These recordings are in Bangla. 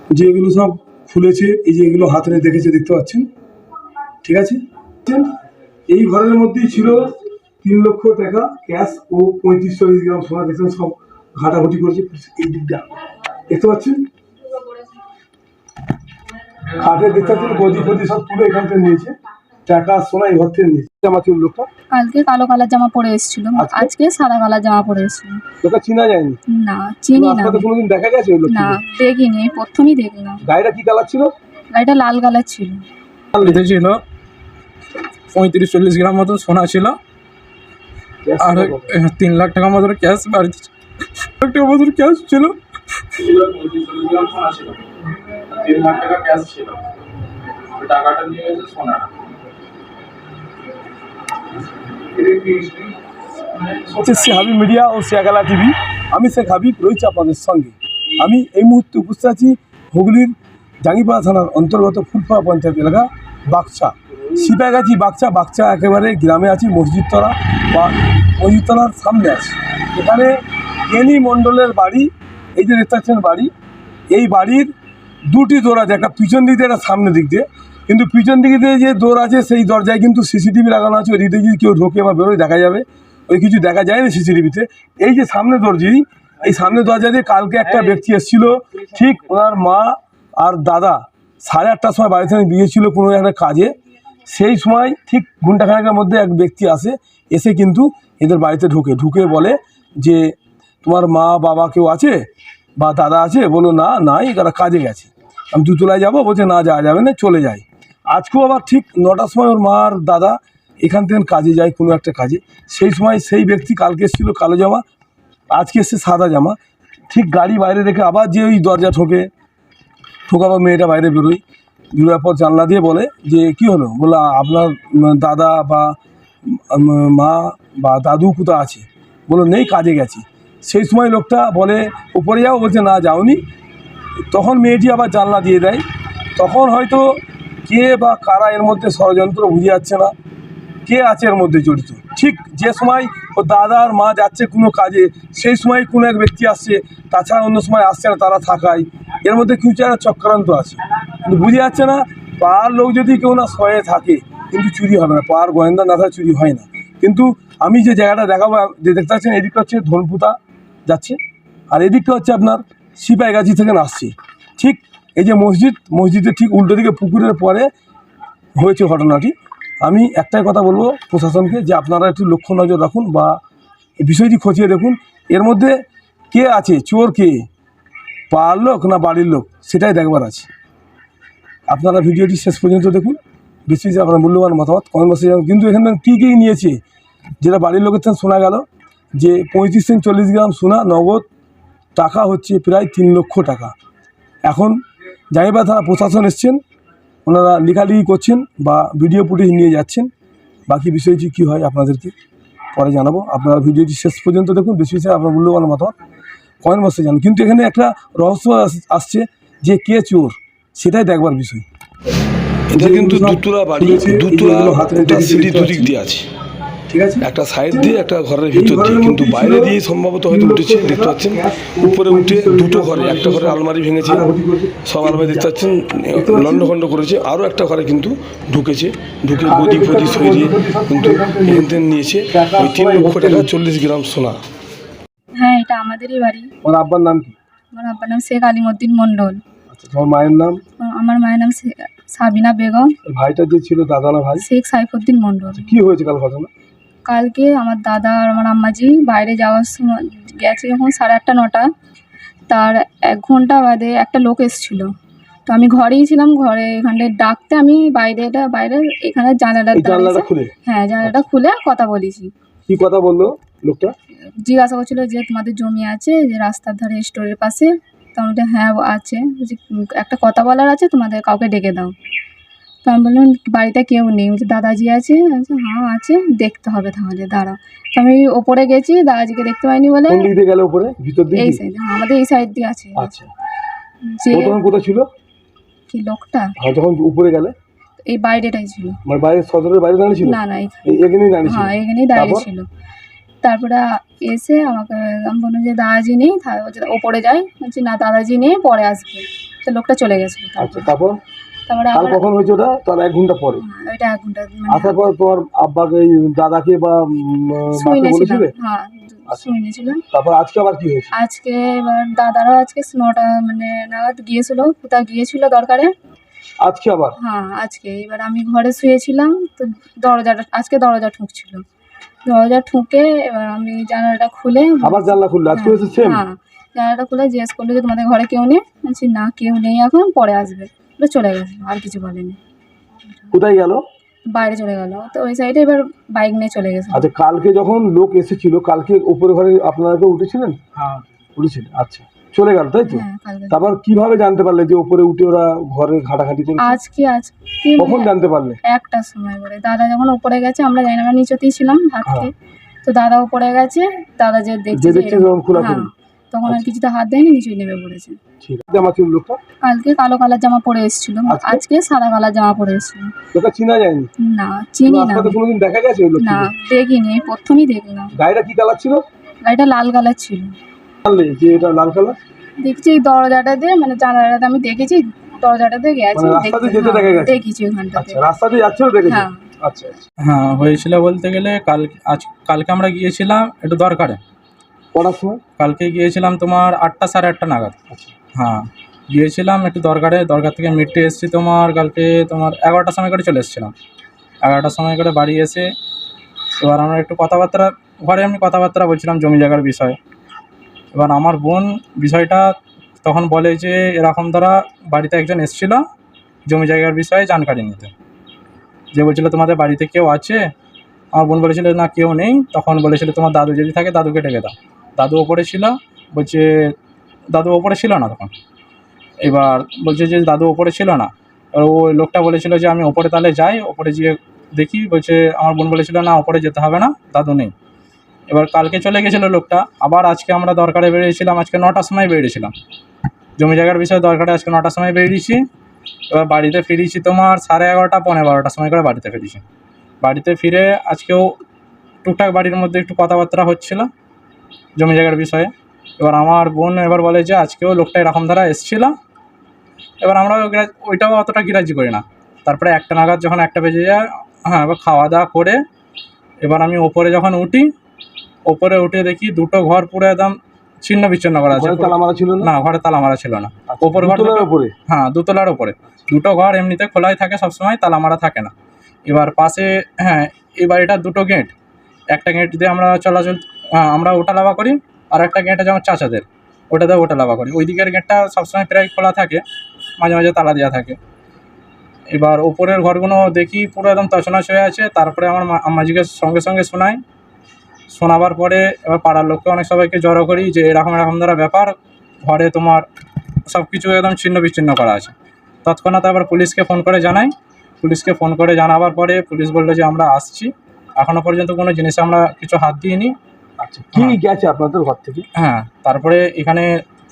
যে এগুলো সব খুলেছে, এই যে এগুলো হাতে দেখেছে, দেখতে পাচ্ছেন, ঠিক আছে। এই ঘরের মধ্যেই ছিল 3 লক্ষ টাকা ক্যাশ ও 35-40 গ্রাম সোনা। দেখছেন সব ঘাটাঘুটি করেছে। এই দিকটা দেখতে পাচ্ছেন, খাটে দেখতে পাচ্ছেন গদি ফদি সব তুলে এখান থেকে নিয়েছে, টাকা সোনা এই ঘর থেকে নিয়েছে। জামা ছিল লোকটা, কালকে কালো কালার জামা পরে এসেছিল, আজকে সাদা কালার জামা পরে এসেছিল। লোকটা চিনা যায়নি? না, চিনি না। আপনাদের কোনোদিন দেখা গেছে ওই লোক? না, দেখিনি, এই প্রথমই দেখলাম। গাড়িটা কি কালার ছিল? গাড়িটা লাল কালার ছিল। ছিল 35-40 গ্রাম মতো সোনা ছিল, আর 3 লাখ টাকা মতো ক্যাশ বাড়িতে, 1 লাখ টাকা মতো ক্যাশ ছিল। 35-40 গ্রাম সোনা ছিল, 3 লাখ টাকা ক্যাশ ছিল। টাকাটা নিয়ে গেছে সোনাটা। হাবিব মিডিয়া ও শেয়াগালা টিভি, আমি শেখ হাবিব রয়েছি আপনাদের সঙ্গে। আমি এই মুহূর্তে উপস্থিত আছি হুগলির জাঙ্গিপাড়া থানার অন্তর্গত ফুলপাড়া পঞ্চায়েত এলাকা বাগচা, সিপাইগাছি বাগচা একেবারে গ্রামে আছি, মসজিদতলা বা মসজিদতলার সামনে আছে। এখানে জ্ঞানী মণ্ডলের বাড়ি, এই যে দেখতে পাচ্ছেন বাড়ি, এই বাড়ির 2টি দোর আছে, একটা পিছন দিক দিয়ে একটা সামনের দিক দিয়ে। কিন্তু পিছন দিকে দিয়ে যে দোর আছে সেই দরজায় কিন্তু সিসিটিভি লাগানো আছে, ওই দিক দিয়ে যদি কেউ ঢোকে বা বেরোয় দেখা যাবে, ওই কিছু দেখা যায় না সিসিটিভিতে। এই যে সামনে দরজি, এই সামনে দরজা দিয়ে কালকে একটা ব্যক্তি এসেছিল, ঠিক ওনার মা আর দাদা 8:30টার সময় বাড়ি থেকে গিয়েছিল কোনো একটা কাজে। সেই সময় ঠিক ঘণ্টাখানেকের মধ্যে এক ব্যক্তি আসে, এসে কিন্তু এদের বাড়িতে ঢুকে বলে যে তোমার মা বাবা কেউ আছে বা দাদা আছে? বলো না, নাই, এরা কাজে গেছে। আমি দুতলায় যাবো, বলছে না যাওয়া যাবে না, চলে যায়। আজকেও আবার ঠিক 9টার সময় ওর মা আর দাদা এখান থেকে কাজে যায় কোনো একটা কাজে। সেই সময় সেই ব্যক্তি কালকে এসেছিলো কালো জামা, আজকে এসছে সাদা জামা। ঠিক গাড়ি বাইরে রেখে আবার যে ওই দরজা ঠোকাবার মেয়েটা বাইরে বেরোয়, বেরোয়ার পর জানলা দিয়ে বলে যে কি হলো? বলে আপনার দাদা বা মা বা দাদু কোথাও আছে? বলো নেই, কাজে গেছি। সেই সময় লোকটা বলে উপরে যাও, বলছে না যাওনি। তখন মেয়েটি আবার জানলা দিয়ে দেয়। তখন হয়তো কে বা কারা এর মধ্যে ষড়যন্ত্র বুঝে যাচ্ছে না, কে আছে এর মধ্যে জড়িত। ঠিক যে সময় ও দাদা আর মা যাচ্ছে কোনো কাজে, সেই সময় কোনো এক ব্যক্তি আসছে, তাছাড়া অন্য সময় আসছে না, তারা থাকায় এর মধ্যে কিছু একটা চক্রান্ত আছে, কিন্তু বুঝে যাচ্ছে না। পাড়ার লোক যদি কেউ না সয়ে থাকে কিন্তু চুরি হবে না, পাড়ার গোয়েন্দা না থাকে চুরি হয় না। কিন্তু আমি যে জায়গাটা দেখাবো, যে দেখতে পাচ্ছেন এদিকটা হচ্ছে ধনপুতা যাচ্ছে, আর এদিকটা হচ্ছে আপনার সিপাইগাছি থেকে আসছে। ঠিক এই যে মসজিদের ঠিক উল্টো দিকে পুকুরের পরে হয়েছে ঘটনাটি। আমি একটাই কথা বলবো প্রশাসনকে, যে আপনারা একটু লক্ষ্য নজর রাখুন বা এই বিষয়টি খতিয়ে দেখুন, এর মধ্যে কে আছে, চোর কে, পাড়ার লোক না বাড়ির লোক, সেটাই দেখবার আছে। আপনারা ভিডিওটি শেষ পর্যন্ত দেখুন, বেশি আপনার মূল্যবান মতামত কমেন্ট বক্সে জানান। কিন্তু এখানে কী কী নিয়েছে, যেটা বাড়ির লোকের থেকে শোনা গেল যে 35-40 গ্রাম সোনা, নগদ টাকা হচ্ছে প্রায় 3 লক্ষ টাকা। এখন জাঙ্গিপাড়া থানা প্রশাসন এসছেন, ওনারা লেখালেখি করছেন বা ভিডিও ফুটেজ নিয়ে যাচ্ছেন। বাকি বিষয়টি কী হয় আপনাদেরকে পরে জানাবো। আপনারা ভিডিওটি শেষ পর্যন্ত দেখুন, বেশি আপনার মূল্যবান মতামত কমেন্ট বক্সে জানান। কিন্তু এখানে একটা রহস্য আসছে, যে কে চোর সেটাই দেখবার বিষয়। এটা কিন্তু দুতলা বাড়ি, দুতলা সিঁড়ি দুদিক দিয়ে আছে, ঠিক আছে, একটা সাইড দিয়ে একটা ঘরের ভিতর দিয়ে, কিন্তু বাইরে দিয়ে সম্ভবত হয়তো উঠেছে। দেখতে পাচ্ছেন উপরে উঠে দুটো ঘরে, একটা ঘরে আলমারি ভেঙেছে, সব আলমারি দেখতে পাচ্ছেন লন্ডখণ্ড করেছে। আরও একটা ঘরে কিন্তু ঢুকে গদি ফদি সরিয়ে কিন্তু এখান থেকে নিয়েছে ওই 3 লক্ষ টাকা 40 গ্রাম সোনা। হ্যাঁ, এটা আমাদেরই বাড়ি। আমার আব্বার নাম কি? আমার আব্বার নাম শেখ আলিমুদ্দিন মণ্ডল। আচ্ছা, তোমার মায়ের নাম? আমার মায়ের নাম সাবিনা বেগম। ভাইটা যে ছিল, দাদা না ভাই? শেখ সাইফুদ্দিন মণ্ডল। কি হয়েছে কাল ঘটনা? কালকে আমার দাদা আর আমার আম্মাজি বাইরে যাওয়ার সময় গেছে যখন 8:30 9টা, তার 1 ঘন্টা বাদে একটা লোক এসেছিল। তো আমি ঘরেই ছিলাম, ঘরে এখানটায় ডাকতে আমি বাইরে এখানে জানালাটা খুলে, হ্যাঁ জানালাটা খুলে কথা বলেছি। কি কথা বললো লোকটা? জিজ্ঞাসা করছিল যে তোমাদের জমি আছে যে রাস্তার ধারে স্টোরের পাশে? তো আমি হ্যাঁ আছে, একটা কথা বলার আছে, তোমাদের কাউকে ডেকে দাও। তো আমি বললাম বাড়িতে কেউ নেই, বলছে দাদাজি আছে। হ্যাঁ আছে, দেখতে হবে তাহলে, দাঁড়াও। তো আমি ওপরে গেছি, দাদাজিকে দেখতে পাইনি বলে। কোন দিক দিয়ে গেলে উপরে? ভিতর দিকে? এই সাইডে, আমাদের এই সাইড দিয়ে আছে। আচ্ছা, যে তখন কোথায় ছিল কি লোকটা? হ্যাঁ, যখন উপরে গেলে এই বাইরেটাই ছিল। মানে বাইরে, সদরের বাইরে দাঁড়িয়ে ছিল? না না, এখানেই দাঁড়িয়ে ছিল? হ্যাঁ, এখানেই দাঁড়িয়ে ছিল। তারপরে এসে আমাকে আমি বললাম যে দাদাজি নেই, ওপরে যাই। বলছি না দাদাজি নেই, পরে আসবে। তো লোকটা চলে গেছিলো। আচ্ছা, তারপর তারপরে কাল আবার কখন হয়েছে ওটা? তার 1 ঘন্টা পরে। ওইটা 1 ঘন্টা আসার পর তোমার আব্বাকে, দাদাকে বা মাকে শুনেছিলাম। বলেছিলে? হ্যাঁ, শুনেছিলাম। তারপর আজকে আবার কি হয়েছে? আজকে এবার দাদারাও আজকে 9টা নাগাদ গিয়েছিল, কোথাও গিয়েছিল দরকারে। আজকে আবার? হ্যাঁ, আজকে এবার আমি ঘরে শুয়েছিলাম, তো আজকে দরজা ঠুকছিল। দরজা ঠুকে এবার আমি জানালাটা খুলে আবার জানলা খুললে? আজকে হয়েছে সেম? হ্যাঁ, জানালাটা খুলে জিজ্ঞেস করলো যে তোমাদের ঘরে কেউ নেই? বলছি না, কেউ নেই, এখন পরে আসবে। বলে চলে গেছে, আর কিছু বলেনি। কোথায় গেল? বাইরে চলে গেল, তো ওই সাইডে এবার বাইক নিয়ে চলে গেছে। আচ্ছা, কালকে যখন লোক এসেছিল, কালকে উপরে ঘরে আপনারা কেউ উঠেছিলেন? হ্যাঁ, উঠেছিলেন। আচ্ছা, চলে গেল তাই তো? হ্যাঁ, কালকে। তারপর কিভাবে জানতে পারলে যে উপরে উঠে ওরা ঘরে ঘাটাঘাটি করেছে? আজকে কখন জানতে পারলে? 1টার সময় করে দাদা যখন উপরে গেছে, আমরা জানি না, আমরা নিচেতেই ছিলাম হাত থেকে। তো দাদা উপরে গেছে, দাদা যে দেখছে যে যখন খোলাখুলি। হ্যাঁ, তখন আর কিছুতে হাত দেয়নি, নিচে নেমে পড়েছে। ঠিক আছে। আমার ছিল লোকটা কালকে কালো কালার জামা পরে এসেছিল, আজকে সাদা কালার জামা পরে এসেছিল। লোকটা চিনা যায়নি? না, চিনি না। রাস্তাতে কোনোদিন দেখা গেছে ওই লোকটা? না, দেখিনি, এই প্রথমই দেখলাম। গাড়িটা কি কালার ছিল? গাড়িটা লাল কালার ছিল। জানলে যে এটা লাল কালার? দেখছি এই দরজাটা দিয়ে, জানালাটাতে আমি দেখেছি, দরজাটা দিয়ে গেছে। মানে রাস্তাতে যেতে দেখা গেছে? দেখেছি ওখানটাতে। আচ্ছা, রাস্তাতে যাচ্ছিল দেখেছি? হ্যাঁ। আচ্ছা আচ্ছা। হ্যাঁ, হয়েছিল বলতে গেলে কালকে আমরা গিয়েছিলাম একটু দরকারে। কটার সময়? কালকে গিয়েছিলাম তোমার 8টা সাড়ে 8টা নাগাদ। আচ্ছা। হ্যাঁ, গিয়েছিলাম একটু দরকার থেকে মিটে এসেছি তোমার কালকে তোমার 11টার সময় করে চলে এসেছিলাম। 11টার সময় করে বাড়ি এসে এবার আমরা একটু ঘরে এমনি কথাবার্তা বলছিলাম জমি জায়গার বিষয়ে। এবার আমার বোন বিষয়টা তখন বলে যে এরকম দ্বারা বাড়িতে একজন এসেছিল জমি জায়গার বিষয়ে জানকারি নিতে, যে বলছিল তোমাদের বাড়িতে কেউ আছে? আমার বোন বলেছিল না, কেউ নেই। তখন বলেছিল তোমার দাদু যদি থাকে দাদুকে ডেকে দাও। দাদু ওপরে ছিল, বলছে দাদু ওপরে ছিল না তখন। এবার বলছে যে দাদু ওপরে ছিল না। আর ওই লোকটা বলেছিল যে আমি ওপরে তাহলে যাই, ওপরে গিয়ে দেখি। বলছে আমার বোন বলেছিল না, ওপরে যেতে হবে না, দাদু নেই। এবার কালকে চলে গেছিলো লোকটা। আবার আজকে আমরা দরকারে বেরিয়েছিলাম, আজকে 9টার সময় বেরিয়েছিলাম জমি জায়গার বিষয়ে দরকারে। আজকে 9টার সময় বেরিয়েছি। এবার বাড়িতে ফিরেছি তোমার 11:30 পৌনে 12টার সময় করে বাড়িতে ফিরেছি। বাড়িতে ফিরে আজকেও টুকটাক বাড়ির মধ্যে একটু কথাবার্তা হচ্ছিল জমি জায়গার বিষয়ে। এবার আমার বোন এবার বলে যে আজকেও লোকটা এরকম ধারা এসেছিল। এবার আমরা ওইটাও অতটা গ্রাহ্য করি না। তারপরে 1টা নাগাদ যখন 1টা বেজে যায়, হ্যাঁ, এবার খাওয়া দাওয়া করে এবার আমি ওপরে যখন উঠি, ওপরে উঠে দেখি দুটো ঘর পুরো একদম ছিন্ন বিচ্ছিন্ন করা আছে। তালা মারা ছিল না? ঘরে তালা মারা ছিল না। ওপর ঘর উপরে? হ্যাঁ, 2তলার ওপরে। দুটো ঘর এমনিতে খোলাই থাকে সবসময়, তালা মারা থাকে না। এবার পাশে, হ্যাঁ, এই বাড়িটার 2টো গেট। একটা গেট দিয়ে আমরা আমরা ওঠা লাভা করি, আর একটা গেট আছে আমার চাচাদের, ওটাতে ওঠা লাভা করি। ওই দিকের গেটটা সবসময় প্রায় খোলা থাকে, মাঝে মাঝে তালা দেওয়া থাকে। এবার ওপরের ঘরগুলো দেখি পুরো একদম তছনছ হয়ে আছে। তারপরে আমার আম্মাজিকে সঙ্গে সঙ্গে শোনাবার পরে এবার পাড়ার লোককে অনেক সবাইকে জড়ো করি যে এরকম দ্বারা ব্যাপার, ঘরে তোমার সব কিছু একদম ছিন্ন বিচ্ছিন্ন করা আছে। তৎক্ষণাৎ আবার পুলিশকে ফোন করে জানাই। পুলিশকে ফোন করে জানাবার পরে পুলিশ বললো যে আমরা আসছি। এখনও পর্যন্ত কোনো জিনিসে আমরা কিছু হাত দিইনি। আচ্ছা, কি গেছে আপনাদের ঘর থেকে? হ্যাঁ, তারপরে এখানে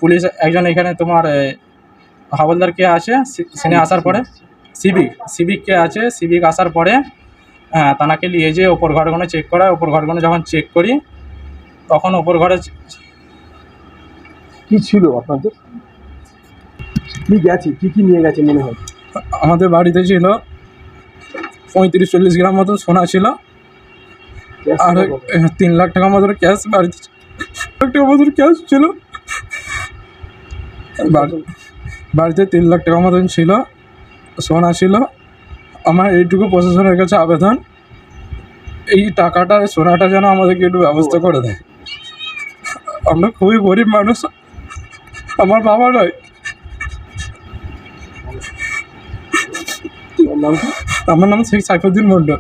পুলিশ একজন, এখানে তোমার হাবলদার কে আছে, সিনে আসার পরে সিভিক কে আছে, সিভিক আসার পরে হ্যাঁ, তানাকে নিয়ে যেয়ে ওপর ঘরগুলো চেক করা। ওপর ঘরগুলো যখন চেক করি, তখন ওপর ঘরে কি ছিল আপনাদের? কি গেছে, কি নিয়ে গেছে মনে হয়? আমাদের বাড়িতে ছিল 35-40 গ্রাম মতন সোনা ছিল, আর 3 লাখ টাকা মতন ক্যাশ বাড়িতে, 1 লাখ টাকা মতন ক্যাশ ছিল বাড়িতে। 3 লাখ টাকা মতন ছিল, সোনা ছিল। আমার এইটুকু প্রশাসনের কাছে আবেদন, এই টাকাটা, সোনাটা যেন আমাদেরকে একটু ব্যবস্থা করে দেয়। আমরা খুবই গরিব মানুষ, আমার বাবা নয়। আমার নাম শেখ সাইফুদ্দিন মন্ডল।